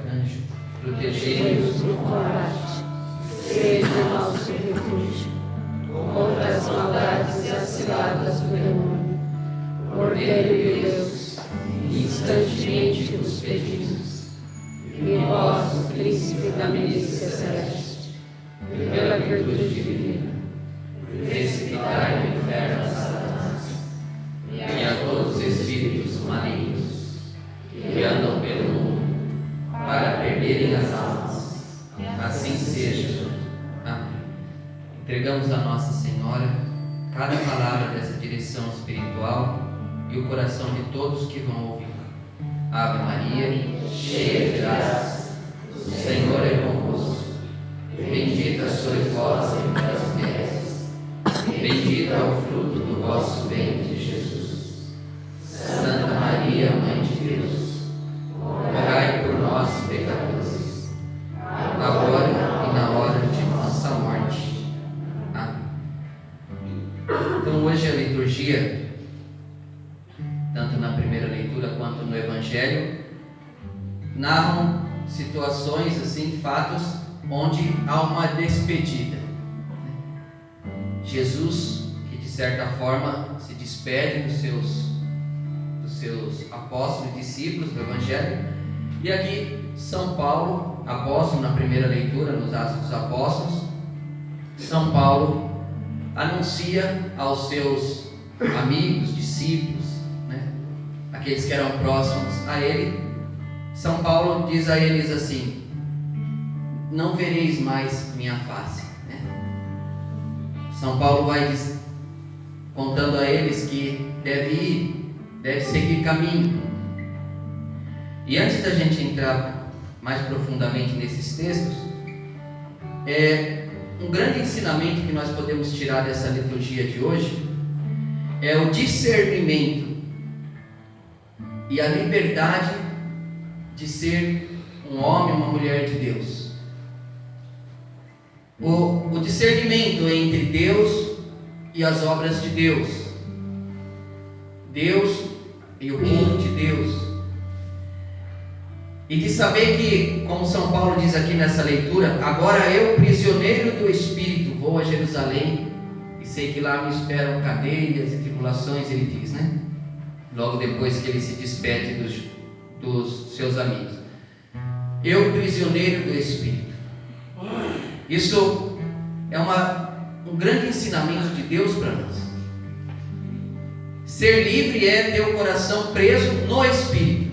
arcanjo, protegei-nos do combate, seja nosso refúgio contra as maldades e as ciladas do demônio. Cordeiro de Deus, instantemente vos pedimos, e vós, príncipe da milícia celeste, pela virtude divina, precipitai no inferno a Satanás e a todos os espíritos malignos que andam pelo mundo para perderem as almas. Assim seja. Amém. Entregamos a Nossa Senhora cada palavra dessa direção espiritual e o coração de todos que vão ouvir. Ave Maria, cheia de graça, o Senhor é convosco. Bendita sois vós entre as mulheres, bendito é o fruto do vosso ventre, Jesus. Santa Maria, Mãe de Deus, rogai por nós, pecadores, agora e na hora de nossa morte. Amém. Então hoje a liturgia, tanto na primeira leitura quanto no Evangelho, narram situações, assim, fatos onde há uma despedida. Jesus, que de certa forma se despede dos seus apóstolos e discípulos do Evangelho, e aqui São Paulo, apóstolo, na primeira leitura, nos Atos dos Apóstolos, São Paulo anuncia aos seus amigos, discípulos, aqueles que eram próximos a ele. São Paulo diz a eles assim: não vereis mais minha face. São Paulo vai contando a eles que deve seguir caminho. E antes da gente entrar mais profundamente nesses textos, um grande ensinamento que nós podemos tirar dessa liturgia de hoje é o discernimento e a liberdade de ser um homem, uma mulher de Deus. O discernimento entre Deus e as obras de Deus, Deus e o povo de Deus, e de saber que, como São Paulo diz aqui nessa leitura, agora eu, prisioneiro do Espírito, vou a Jerusalém e sei que lá me esperam cadeias e tribulações, ele diz, logo depois que ele se despede dos seus amigos. Eu, prisioneiro do Espírito. Isso é um grande ensinamento de Deus para nós. Ser livre é ter o coração preso no Espírito,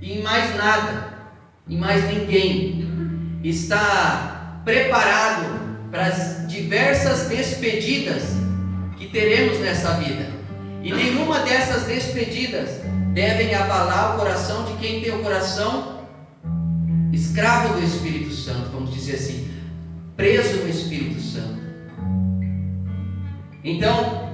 e em mais nada, em mais ninguém. Está preparado para as diversas despedidas que teremos nessa vida, e nenhuma dessas despedidas devem abalar o coração de quem tem o coração escravo do Espírito Santo, vamos dizer assim, preso no Espírito Santo. Então,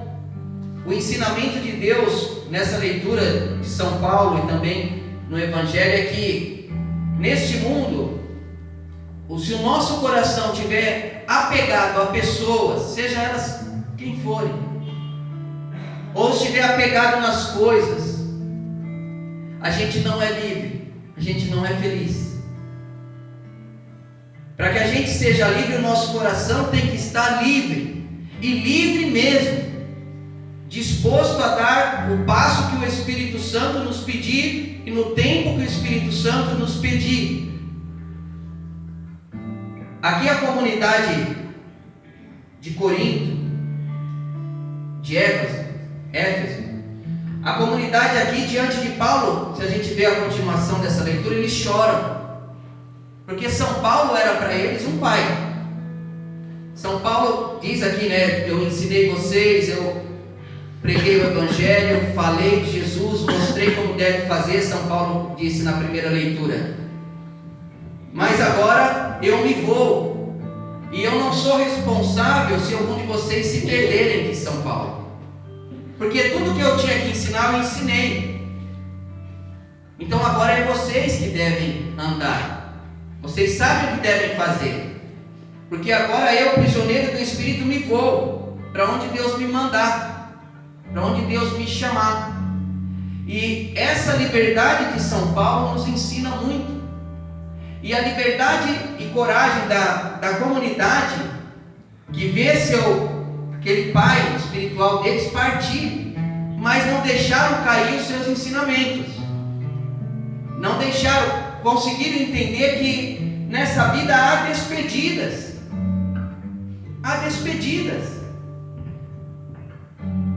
o ensinamento de Deus nessa leitura de São Paulo e também no Evangelho é que neste mundo, se o nosso coração estiver apegado a pessoas, seja elas quem forem, ou estiver apegado nas coisas, a gente não é livre, a gente não é feliz. Para que a gente seja livre, o nosso coração tem que estar livre, e livre mesmo, disposto a dar o passo que o Espírito Santo nos pedir e no tempo que o Espírito Santo nos pedir. Aqui a comunidade de Corinto, de Éfeso, a comunidade aqui diante de Paulo, se a gente vê a continuação dessa leitura, eles choram, porque São Paulo era para eles um pai. São Paulo diz aqui, eu ensinei vocês, eu preguei o Evangelho, falei de Jesus, mostrei como deve fazer. São Paulo disse na primeira leitura: mas agora eu me vou, e eu não sou responsável se algum de vocês se perderem, diz São Paulo, porque tudo que eu tinha que ensinar eu ensinei. Então agora é vocês que devem andar, vocês sabem o que devem fazer, porque agora eu, prisioneiro do Espírito, me vou para onde Deus me mandar, para onde Deus me chamar. E essa liberdade de São Paulo nos ensina muito. E a liberdade e coragem da comunidade que vê aquele pai espiritual deles partir, mas não deixaram cair os seus ensinamentos. Não deixaram, conseguiram entender que nessa vida há despedidas. Há despedidas.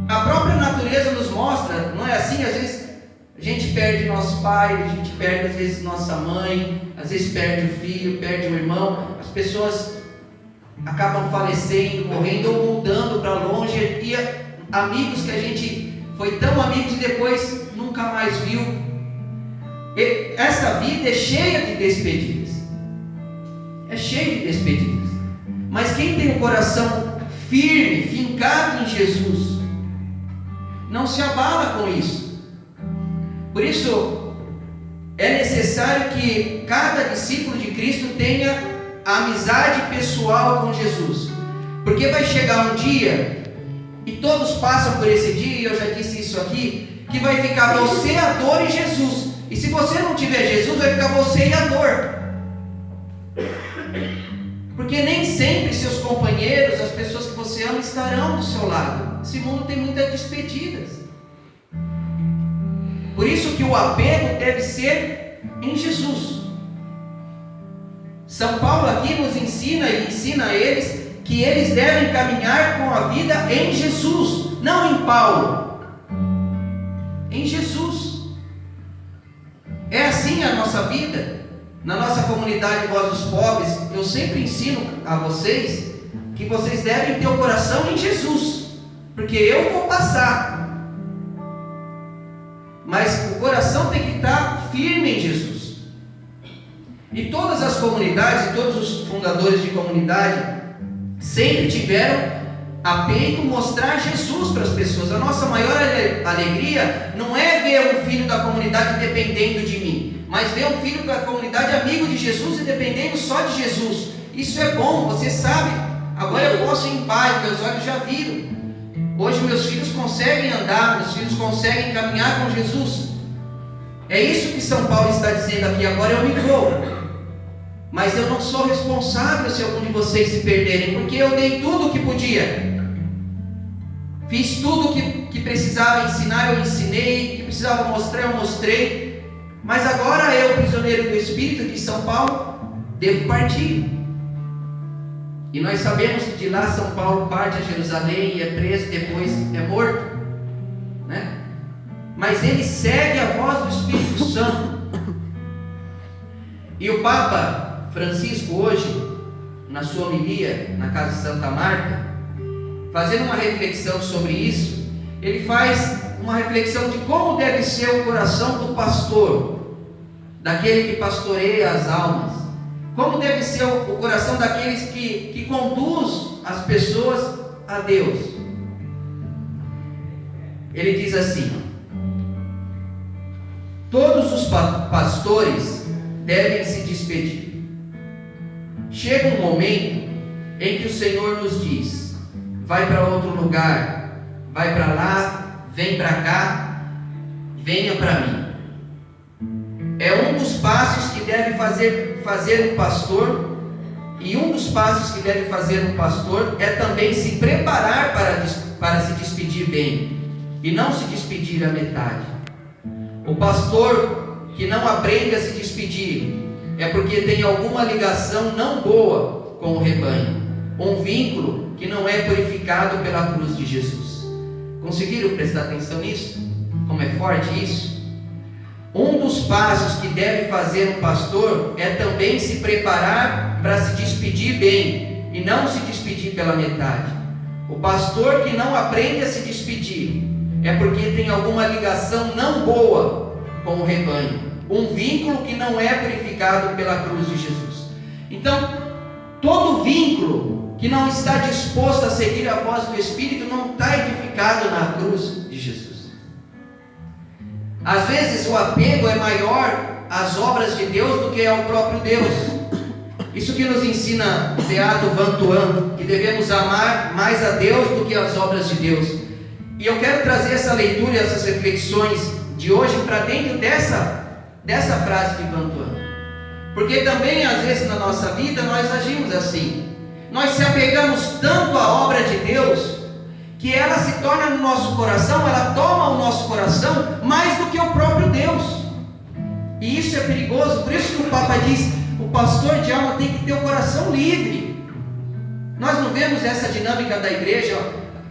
A própria natureza nos mostra, não é assim? Às vezes a gente perde nosso pai, a gente perde às vezes nossa mãe, às vezes perde o filho, perde o irmão. As pessoas acabam falecendo, morrendo ou mudando para longe. E amigos que a gente foi tão amigos e depois nunca mais viu. E essa vida é cheia de despedidas. É cheia de despedidas. Mas quem tem o coração firme, fincado em Jesus, não se abala com isso. Por isso, é necessário que cada discípulo de Cristo tenha amizade pessoal com Jesus. Porque vai chegar um dia, e todos passam por esse dia, e eu já disse isso aqui, que vai ficar você, a dor e Jesus. E se você não tiver Jesus, vai ficar você e a dor. Porque nem sempre seus companheiros, as pessoas que você ama, estarão do seu lado. Esse mundo tem muitas despedidas. Por isso que o apego deve ser em Jesus. São Paulo aqui nos ensina e ensina a eles que eles devem caminhar com a vida em Jesus, não em Paulo. Em Jesus. É assim a nossa vida. Na nossa comunidade Voz dos Pobres, eu sempre ensino a vocês que vocês devem ter o coração em Jesus, porque eu vou passar, mas o coração tem que estar firme em Jesus. E todas as comunidades e todos os fundadores de comunidade sempre tiveram a peito mostrar Jesus para as pessoas. A nossa maior alegria não é ver um filho da comunidade dependendo de mim, mas ver um filho da comunidade amigo de Jesus e dependendo só de Jesus. Isso é bom, você sabe. Agora eu posso ir em paz, meus olhos já viram. Hoje meus filhos conseguem andar, meus filhos conseguem caminhar com Jesus. É isso que São Paulo está dizendo aqui. Agora eu me vou, mas eu não sou responsável se algum de vocês se perderem, porque eu dei tudo o que podia. Fiz tudo o que precisava ensinar, eu ensinei. Que precisava mostrar, eu mostrei. Mas agora eu, prisioneiro do Espírito de São Paulo, devo partir. E nós sabemos que de lá São Paulo parte a Jerusalém e é preso, depois é morto, né? Mas ele segue a voz do Espírito Santo. E o Papa Francisco hoje, na sua homilia na Casa de Santa Marta, fazendo uma reflexão sobre isso, ele faz uma reflexão de como deve ser o coração do pastor, daquele que pastoreia as almas. Como deve ser o coração daqueles que conduz as pessoas a Deus. Ele diz assim: todos os pastores devem se despedir. Chega um momento em que o Senhor nos diz: vai para outro lugar, vai para lá, vem para cá, venha para mim. É um dos passos que deve fazer um pastor, e um dos passos que deve fazer um pastor é também se preparar para se despedir bem, e não se despedir à metade. O pastor que não aprende a se despedir é porque tem alguma ligação não boa com o rebanho, um vínculo que não é purificado pela cruz de Jesus. Conseguiram prestar atenção nisso? Como é forte isso? Um dos passos que deve fazer um pastor é também se preparar para se despedir bem, e não se despedir pela metade. O pastor que não aprende a se despedir é porque tem alguma ligação não boa com o rebanho, um vínculo que não é purificado pela cruz de Jesus. Então, todo vínculo que não está disposto a seguir a voz do Espírito não está edificado na cruz de Jesus. Às vezes o apego é maior às obras de Deus do que ao próprio Deus. Isso que nos ensina o Beato Vantuan, que devemos amar mais a Deus do que as obras de Deus. E eu quero trazer essa leitura e essas reflexões de hoje para dentro dessa frase de Vantuan. Porque também às vezes na nossa vida nós agimos assim. Nós se apegamos tanto à obra de Deus que ela se torna no nosso coração, ela toma o nosso coração mais do que o próprio Deus. E isso é perigoso. Por isso que o Papa diz: o pastor de alma tem que ter o coração livre. Nós não vemos essa dinâmica da igreja.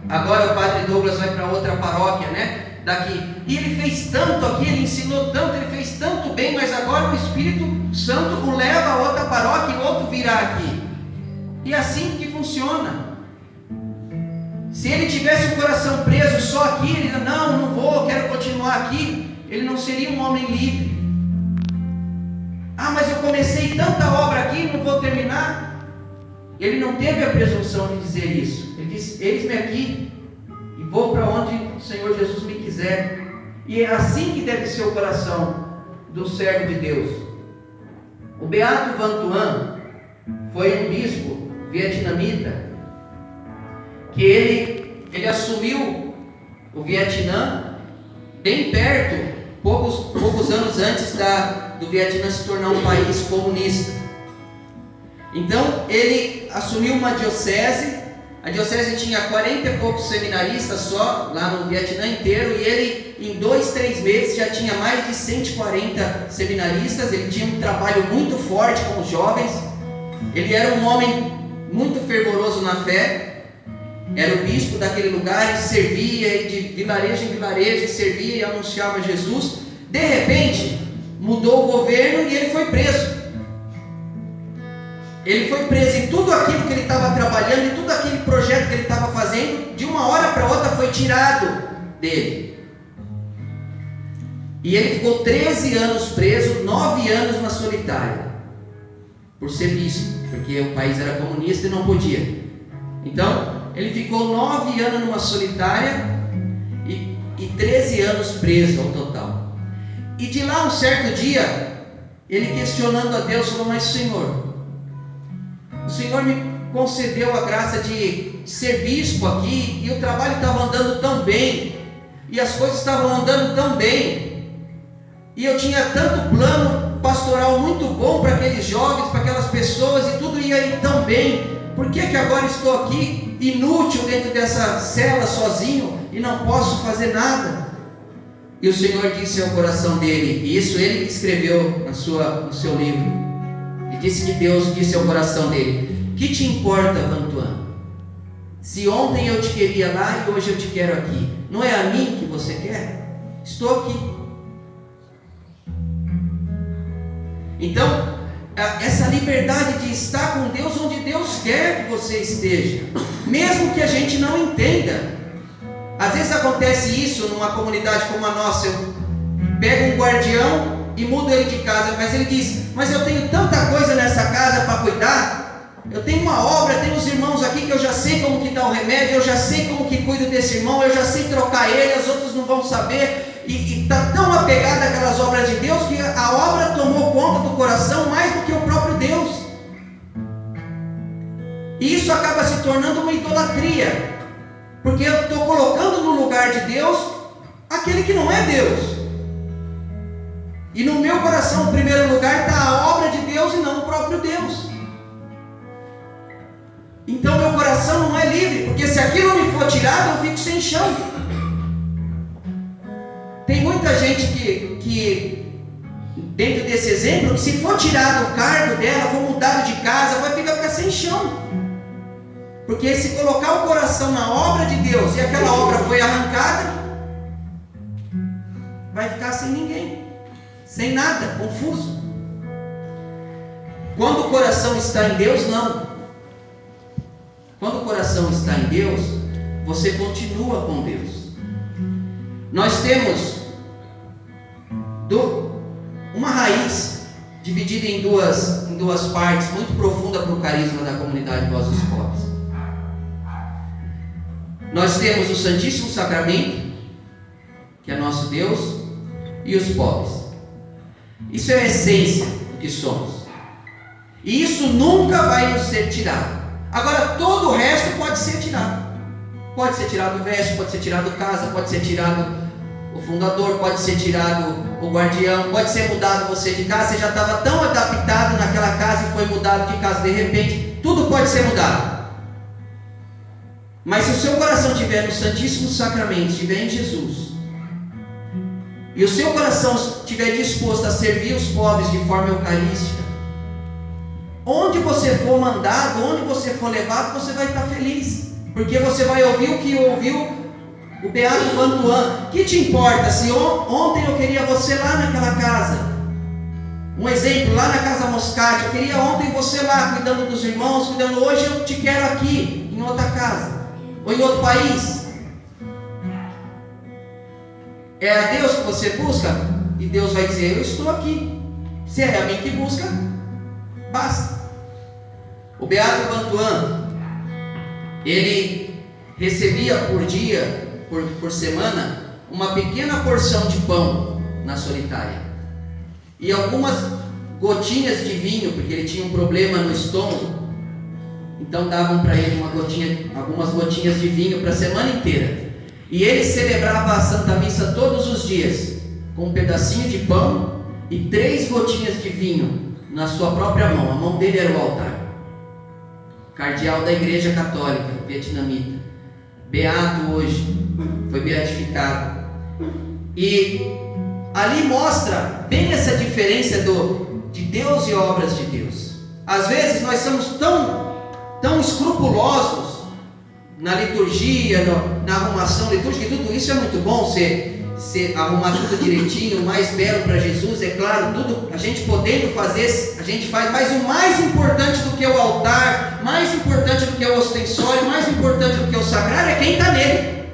Agora o Padre Douglas vai para outra paróquia, né? Daqui. E ele fez tanto aqui, ele ensinou tanto, ele fez tanto bem, mas agora o Espírito Santo o leva a outra paróquia e outro virá aqui. E é assim que funciona. Se ele tivesse o coração preso só aqui, ele não vou, quero continuar aqui, ele não seria um homem livre. Ah, mas eu comecei tanta obra aqui, não vou terminar. Ele não teve a presunção de dizer isso. Ele disse: eis-me aqui e vou para onde o Senhor Jesus me quiser. E é assim que deve ser o coração do servo de Deus. O Beato Van Thuan foi um bispo vietnamita que ele assumiu o Vietnã bem perto, poucos anos antes do Vietnã se tornar um país comunista. Então ele assumiu uma diocese. A diocese tinha 40 e poucos seminaristas só, lá no Vietnã inteiro, e ele em 2-3 meses já tinha mais de 140 seminaristas. Ele tinha um trabalho muito forte com os jovens. Ele era um homem muito fervoroso na fé. Era o bispo daquele lugar e servia de vilarejo em vilarejo, servia e anunciava Jesus. De repente, mudou o governo e ele foi preso. Ele foi preso em tudo aquilo que ele estava trabalhando, em tudo aquele projeto que ele estava fazendo. De uma hora para outra foi tirado dele. E ele ficou 13 anos preso, 9 anos na solitária, por ser bispo, porque o país era comunista e não podia. Então, ele ficou 9 anos numa solitária e 13 anos preso ao total. E de lá, um certo dia, ele questionando a Deus, falou: mas Senhor, o Senhor me concedeu a graça de ser bispo aqui, e o trabalho estava andando tão bem, e as coisas estavam andando tão bem, e eu tinha tanto plano pastoral muito bom para aqueles jovens, para aquelas pessoas, e tudo ia ir tão bem. Por que agora estou aqui inútil dentro dessa cela sozinho e não posso fazer nada? E o Senhor disse ao coração dele, e isso ele escreveu no seu livro, e disse que Deus disse ao coração dele: que te importa, Van Thuan? Se ontem eu te queria lá e hoje eu te quero aqui, não é a mim que você quer? Estou aqui. Então, essa liberdade de estar com Deus onde Deus quer que você esteja, mesmo que a gente não entenda. Às vezes acontece isso numa comunidade como a nossa. Eu pego um guardião e mudo ele de casa, mas ele diz: mas eu tenho tanta coisa nessa casa para cuidar, eu tenho uma obra, tenho os irmãos aqui que eu já sei como que dá o remédio, eu já sei como que cuido desse irmão, eu já sei trocar ele, os outros não vão saber. E está tão apegado àquelas obras de Deus que a obra tomou conta do coração mais do que o próprio Deus. E isso acaba se tornando uma idolatria, porque eu estou colocando no lugar de Deus aquele que não é Deus. E no meu coração, em primeiro lugar, está a obra de Deus e não o próprio Deus. Então meu coração não é livre, porque se aquilo me for tirado, eu fico sem chão. Tem muita gente que dentro desse exemplo, que se for tirado o cargo dela, for mudado de casa, vai ficar sem chão. Porque se colocar o coração na obra de Deus e aquela obra foi arrancada, vai ficar sem ninguém, sem nada, confuso. Quando o coração está em Deus, não. Quando o coração está em Deus, você continua com Deus. Nós temos uma raiz dividida em duas partes, muito profunda para o carisma da comunidade Voz dos Pobres. Nós temos o Santíssimo Sacramento, que é nosso Deus, e os pobres. Isso é a essência do que somos. E isso nunca vai nos ser tirado. Agora, todo o resto pode ser tirado. Pode ser tirado o veste, pode ser tirado casa, pode ser tirado o fundador, pode ser tirado o guardião, pode ser mudado você de casa. Você já estava tão adaptado foi mudado de casa de repente, tudo pode ser mudado. Mas se o seu coração estiver no Santíssimo Sacramento, estiver em Jesus, e o seu coração estiver disposto a servir os pobres de forma eucarística, onde você for mandado, onde você for levado, você vai estar feliz, porque você vai ouvir o que ouviu o Beato Vantuan. Que te importa se ontem eu queria você lá naquela casa? Um exemplo, lá na Casa Moscati, eu queria ontem você lá cuidando dos irmãos, cuidando. Hoje eu te quero aqui, em outra casa, ou em outro país. É a Deus que você busca? E Deus vai dizer: eu estou aqui. Se é a mim que busca, basta. O Beato Vantuan, ele recebia por dia, por semana, uma pequena porção de pão na solitária e algumas gotinhas de vinho, porque ele tinha um problema no estômago. Então davam para ele algumas gotinhas de vinho para a semana inteira. E ele celebrava a Santa Missa todos os dias com um pedacinho de pão e 3 gotinhas de vinho na sua própria mão. A mão dele era o altar. Cardeal da Igreja Católica vietnamita, beato hoje, foi beatificado. E ali mostra bem essa diferença de Deus e obras de Deus. Às vezes nós somos tão escrupulosos na liturgia, na arrumação litúrgica, e tudo isso é muito bom, você arrumar tudo direitinho, o mais belo para Jesus, é claro, tudo a gente podendo fazer, a gente faz, mas o mais importante do que o altar, mais importante do que o ostensório, mais importante do que o sacrário é quem está nele,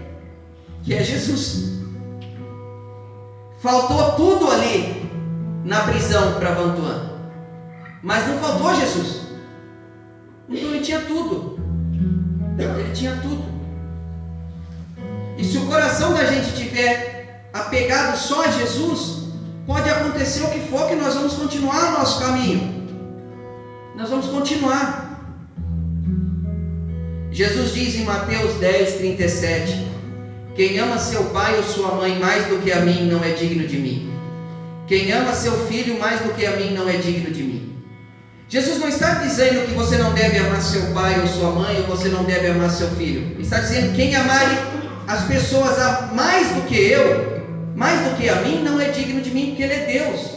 que é Jesus. Faltou tudo ali na prisão para Vantuan, mas não faltou Jesus. Então ele tinha tudo. Ele tinha tudo. E se o coração da gente estiver apegado só a Jesus, pode acontecer o que for, que nós vamos continuar o nosso caminho. Nós vamos continuar. Jesus diz em Mateus 10:37: quem ama seu pai ou sua mãe mais do que a mim não é digno de mim. Quem ama seu filho mais do que a mim não é digno de mim. Jesus não está dizendo que você não deve amar seu pai ou sua mãe, ou você não deve amar seu filho. Ele está dizendo que quem amar as pessoas mais do que eu, mais do que a mim, não é digno de mim, porque Ele é Deus.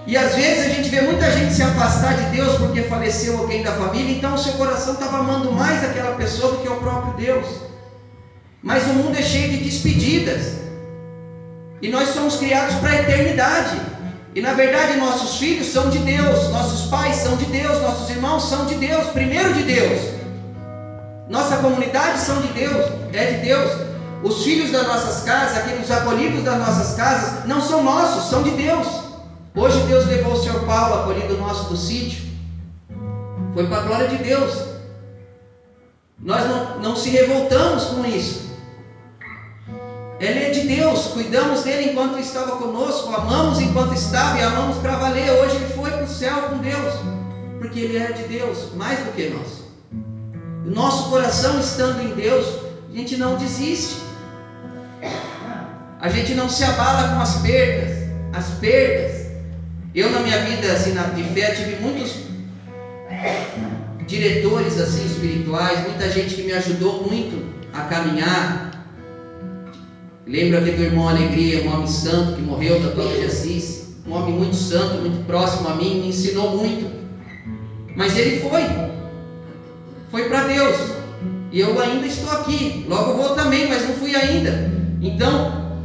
E às vezes a gente vê muita gente se afastar de Deus porque faleceu alguém da família, então o seu coração estava amando mais aquela pessoa do que o próprio Deus. Mas o mundo é cheio de despedidas, e nós somos criados para a eternidade. E na verdade nossos filhos são de Deus, nossos pais são de Deus, nossos irmãos são de Deus, primeiro de Deus. Nossa comunidade são de Deus, é de Deus. Os filhos das nossas casas, aqueles acolhidos das nossas casas, não são nossos, são de Deus. Hoje Deus levou o Senhor Paulo, acolhido nosso do sítio, foi para a glória de Deus. Nós não se revoltamos com isso. Ele é de Deus, cuidamos dele enquanto estava conosco, amamos enquanto estava e amamos para valer. Hoje ele foi para o céu com Deus, porque ele é de Deus, mais do que nós. O nosso coração estando em Deus, a gente não desiste, a gente não se abala com as perdas. Eu na minha vida assim, de fé tive muitos diretores assim, espirituais, muita gente que me ajudou muito a caminhar. Lembro aqui do irmão Alegria, um homem santo que morreu da Torre de Assis, um homem muito santo, muito próximo a mim, me ensinou muito. Mas ele foi para Deus, e eu ainda estou aqui, logo vou também, mas não fui ainda. Então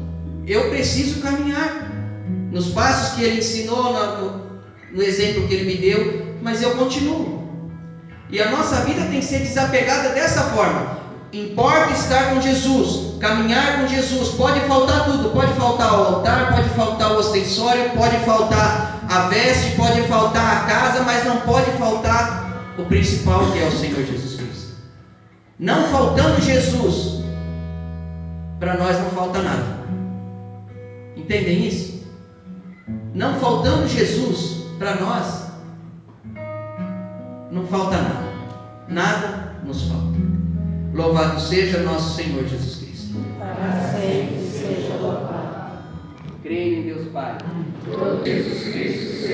eu preciso caminhar nos passos que ele ensinou, no exemplo que ele me deu, mas eu continuo. E a nossa vida tem que ser desapegada dessa forma. Importa estar com Jesus, caminhar com Jesus. Pode faltar tudo, pode faltar o altar, pode faltar o ostensório, pode faltar a veste, pode faltar a casa, mas não pode faltar o principal, que é o Senhor Jesus Cristo. Não faltando Jesus, para nós não falta nada. Entendem isso? Não faltando Jesus, para nós não falta nada. Nada nos falta. Louvado seja nosso Senhor Jesus Cristo. Para sempre seja louvado. Creio em Deus Pai, Jesus Cristo,